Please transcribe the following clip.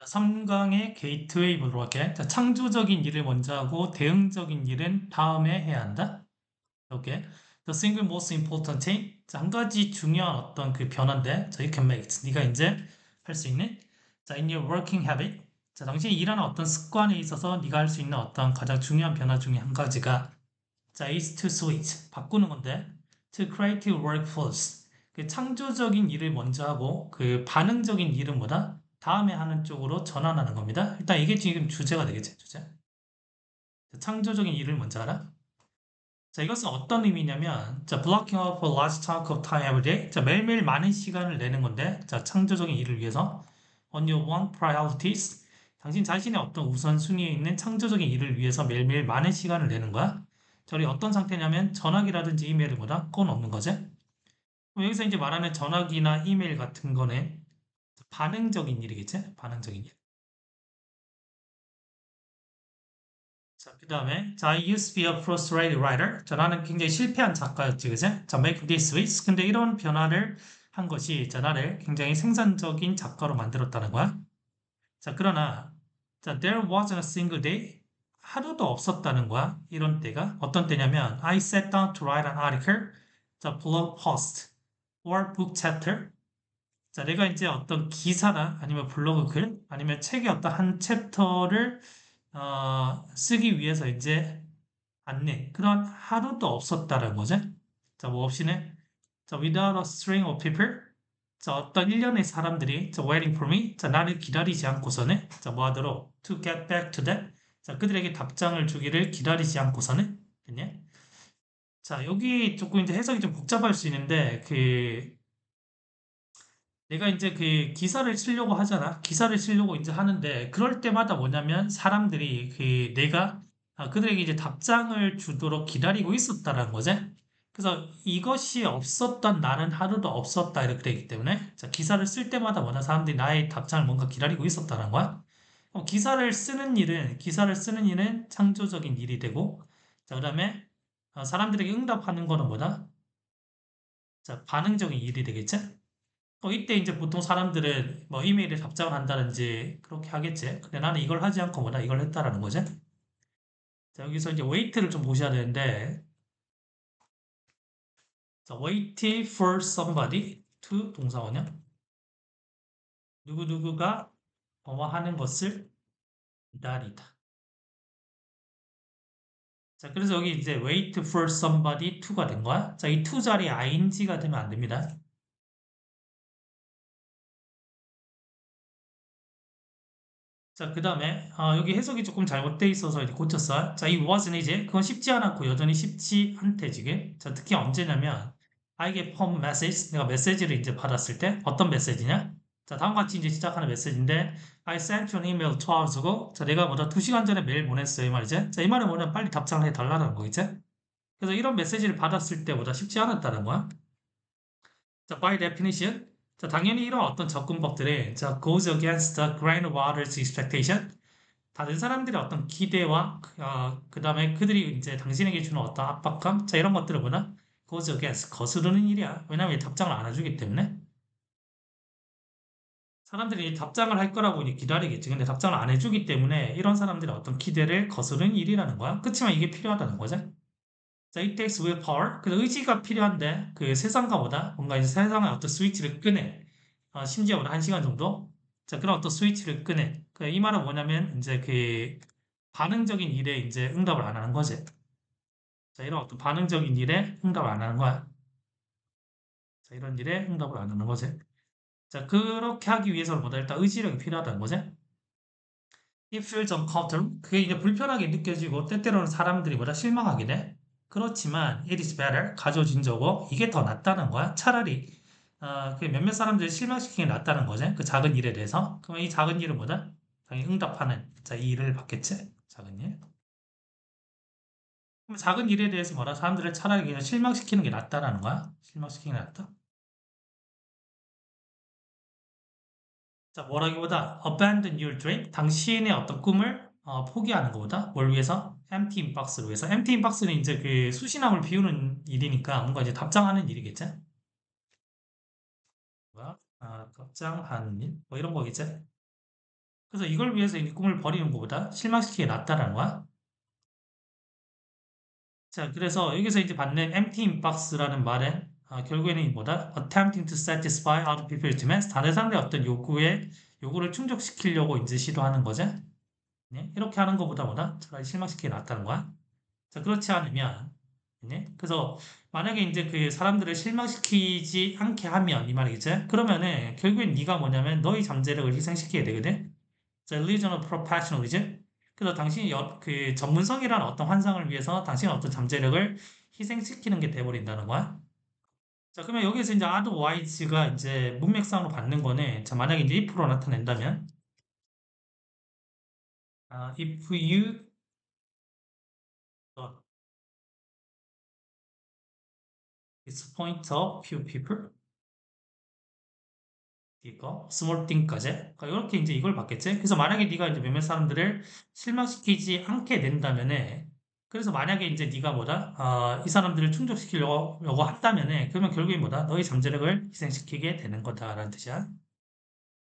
3강의 게이트웨이 보도록 할게. 자, 창조적인 일을 먼저 하고 대응적인 일은 다음에 해야 한다. 이렇게. The single most important thing. 자, 한 가지 중요한 어떤 그 변화인데, 자, you can make it. 네가 이제 할 수 있는. 자, in your working habit. 자, 당신이 일하는 어떤 습관에 있어서 네가 할 수 있는 어떤 가장 중요한 변화 중에 한 가지가 자, is to switch. 바꾸는 건데, to creative workflows. 그 창조적인 일을 먼저 하고 그 반응적인 일은 뭐다? 다음에 하는 쪽으로 전환하는 겁니다. 일단 이게 지금 주제가 되겠지, 주제. 창조적인 일을 먼저 하라. 자, 이것은 어떤 의미냐면, 자, blocking off a large chunk of time every day. 자, 매일매일 많은 시간을 내는 건데, 자, 창조적인 일을 위해서 on your one priorities. 당신 자신의 어떤 우선순위에 있는 창조적인 일을 위해서 매일매일 많은 시간을 내는 거야. 저리 어떤 상태냐면 전화기라든지 이메일을 보다 꺼 놓는 거지. 그럼 여기서 이제 말하는 전화기나 이메일 같은 거는 반응적인 일이겠지? 반응적인 일. 자, 그 다음에, 자, I used to be a frustrated writer. 자, 나는 굉장히 실패한 작가였지, 그지? 자, make this switch. 근데 이런 변화를 한 것이, 자, 나를 굉장히 생산적인 작가로 만들었다는 거야. 자, 그러나, 자, there wasn't a single day. 하루도 없었다는 거야. 이런 때가. 어떤 때냐면, I sat down to write an article. 자, blog post or book chapter. 자, 내가 이제 어떤 기사나 아니면 블로그 글 아니면 책의 어떤 한 챕터를 쓰기 위해서 이제 안내 그런 하루도 없었다라는 거죠. 자, 뭐 없이는 자, without a string of people 자, 어떤 일련의 사람들이 자, waiting for me 자, 나를 기다리지 않고서는 자, 뭐 하도록 to get back to them 자, 그들에게 답장을 주기를 기다리지 않고서는 됐냐? 자, 여기 조금 이제 해석이 좀 복잡할 수 있는데 그 내가 이제 그 기사를 쓰려고 하잖아. 기사를 쓰려고 이제 하는데 그럴 때마다 뭐냐면 사람들이 그 내가 그들에게 이제 답장을 주도록 기다리고 있었다라는 거지. 그래서 이것이 없었던 나는 하루도 없었다 이렇게 되기 때문에 자, 기사를 쓸 때마다 뭐냐 사람들이 나의 답장을 뭔가 기다리고 있었다는 거야. 기사를 쓰는 일은 창조적인 일이 되고 자, 그다음에 사람들에게 응답하는 거는 뭐다? 자, 반응적인 일이 되겠지? 이때 이제 보통 사람들은 뭐 이메일에 답장을 한다든지 그렇게 하겠지. 근데 나는 이걸 하지 않고 뭐다 이걸 했다라는 거지. 자, 여기서 이제 wait를 좀 보셔야 되는데, 자, wait for somebody to 동사원형. 누구누구가 뭐뭐 하는 것을 기다리다. 자, 그래서 여기 이제 wait for somebody to가 된 거야. 자, 이 to 자리에 ing가 되면 안 됩니다. 자, 그 다음에, 여기 해석이 조금 잘못돼 있어서 이제 고쳤어. 자, 이 was는 이제, 그건 쉽지 않았고, 여전히 쉽지 않대, 지금. 자, 특히 언제냐면, I get home message, 내가 메시지를 이제 받았을 때, 어떤 메시지냐? 자, 다음과 같이 이제 시작하는 메시지인데, I sent you an email 2 hours ago. 자, 내가 뭐다, 2시간 전에 메일 보냈어요, 이 말이지. 자, 이 말은 뭐냐, 빨리 답장을 해달라는 거, 이제. 그래서 이런 메시지를 받았을 때보다 쉽지 않았다는 거야. 자, by definition. 자, 당연히 이런 어떤 접근법들이, 자, goes against the grain of others' expectation. 다른 사람들의 어떤 기대와 그다음에 그들이 이제 당신에게 주는 어떤 압박감 자 이런 것들을 보나 goes against 거스르는 일이야. 왜냐하면 답장을 안 해주기 때문에 사람들이 답장을 할 거라고 이제 기다리겠지. 근데 답장을 안 해주기 때문에 이런 사람들의 어떤 기대를 거스르는 일이라는 거야. 그렇지만 이게 필요하다는 거죠. 자, it takes willpower. 그 의지가 필요한데 그 세상과보다 뭔가 이제 세상의 어떤 스위치를 끄내. 심지어 한 시간 정도. 자, 그런 어떤 스위치를 끄내. 이 말은 뭐냐면 이제 그 반응적인 일에 이제 응답을 안 하는 거지. 자, 이런 어떤 반응적인 일에 응답을 안 하는 거야. 자, 이런 일에 응답을 안 하는 거지. 자, 그렇게 하기 위해서는 뭐다? 일단 의지력이 필요하다는 거지. It feels uncomfortable. 그게 이제 불편하게 느껴지고, 때때로는 사람들이 뭐다? 실망하게 돼. 그렇지만, it is better. 가져진 적고, 이게 더 낫다는 거야. 차라리, 그 몇몇 사람들을 실망시키는 게 낫다는 거지. 그 작은 일에 대해서. 그러면 이 작은 일은 뭐다? 당연히 응답하는, 자, 이 일을 받겠지. 작은 일. 그럼 작은 일에 대해서 뭐라 사람들을 차라리 그냥 실망시키는 게 낫다라는 거야. 실망시키는 게 낫다. 자, 뭐라기보다 abandon your dream, 당신의 어떤 꿈을 포기하는 것보다 뭘 위해서? empty inbox를 위해서. empty inbox는 이제 그 수신함을 비우는 일이니까 뭔가 이제 답장하는 일이겠지? 뭐야? 답장하는 일? 뭐 이런 거겠지? 그래서 이걸 위해서 이 꿈을 버리는 것보다 실망시키게 낫다라는 거야. 자, 그래서 여기서 이제 받는 empty inbox라는 말은 결국에는 이 뭐다? attempting to satisfy other people's demands. 다른 사람들의 어떤 요구를 충족시키려고 이제 시도하는 거죠. 네? 이렇게 하는 것보다 뭐다? 차라리 실망시키게 낫다는 거야. 자, 그렇지 않으면, 네? 그래서 만약에 이제 그 사람들을 실망시키지 않게 하면 이 말이겠지? 그러면은 결국엔 네가 뭐냐면 너의 잠재력을 희생시키게 되거든. 자, illusion of professionalism. 그래서 당신이 그 전문성이라는 어떤 환상을 위해서 당신의 어떤 잠재력을 희생시키는 게 돼버린다는 거야. 자, 그러면 여기서 이제 otherwise가 이제 문맥상으로 받는 거는 자, 만약에 이제 if로 나타낸다면 if you disappoint a few people 이거 small thing까지 그러니까 이렇게 이제 이걸 받겠지. 그래서 만약에 네가 이제 몇몇 사람들을 실망시키지 않게 된다면은 그래서 만약에 이제 네가 뭐다 이 사람들을 충족시키려고 한다면은 그러면 결국에 뭐다 너의 잠재력을 희생시키게 되는 거다라는 뜻이야.